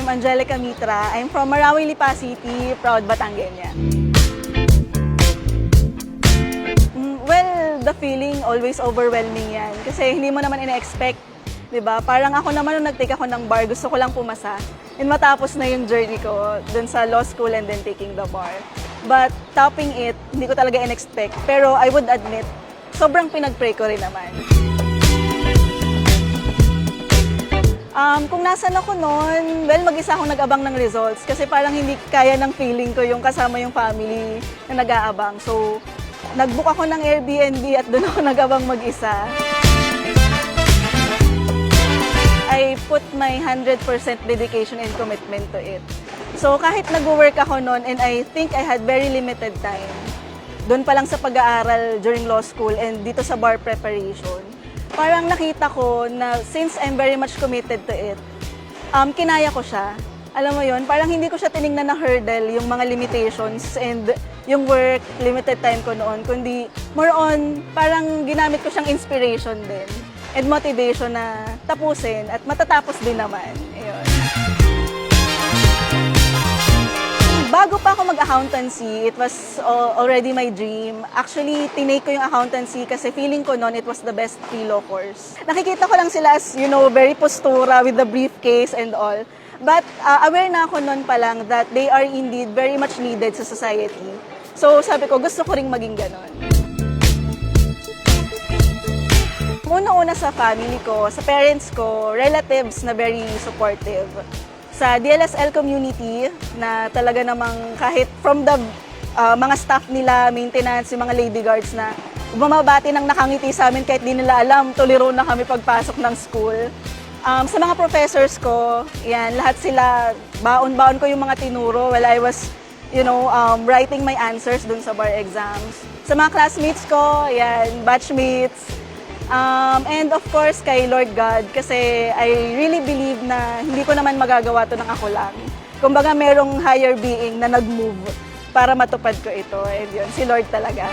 Angelica Mitra. I'm from Marawi, Lipa City, proud Batangueña. Well, the feeling always overwhelming yan. Kasi hindi mo naman ina-expect, di ba? Parang ako naman nung nag-take ako ng bar, gusto ko lang pumasa. And matapos na yung journey ko dun sa law school and then taking the bar. But topping it, hindi ko talaga in-expect. Pero I would admit, sobrang pinag-pray ko rin naman. Kung nasan ako noon, well, mag-isa akong nag-abang ng results kasi parang hindi kaya ng feeling ko yung kasama yung family na nag-aabang. So, nag-book ako ng Airbnb at doon ako nag-abang mag-isa. I put my 100% dedication and commitment to it. So, kahit nag-work ako noon and I think I had very limited time, doon pa lang sa pag-aaral during law school and dito sa bar preparation, parang nakita ko na since I'm very much committed to it, kinaya ko siya. Alam mo yon, parang hindi ko siya tiningnan na hurdle, yung mga limitations and yung work, limited time ko noon, kundi more on, parang ginamit ko siyang inspiration din and motivation na tapusin at matatapos din naman. Ayun. Bago pa ako mag-accountancy, it was already my dream. Actually, tinake ko yung accountancy kasi feeling ko noon it was the best pre-law course. Nakikita ko lang sila as, you know, very postura with the briefcase and all. But aware na ako noon pa lang that they are indeed very much needed sa society. So sabi ko, gusto ko ring maging ganon. Una-una sa family ko, sa parents ko, relatives na very supportive. Sa DLSL community na talaga namang kahit from the mga staff nila, maintenance, yung mga lady guards na bumabati ng nakangiti sa amin kahit di nila alam, tuliro na kami pagpasok ng school. Sa mga professors ko, yan, lahat sila, baon-baon ko yung mga tinuro while I was, you know, writing my answers dun sa bar exams. Sa mga classmates ko, yan, batchmates, and of course, kay Lord God, kasi I really believe na hindi ko naman magagawa to ng ako lang. Kumbaga, merong higher being na nag-move para matupad ko ito. And yun, si Lord talaga.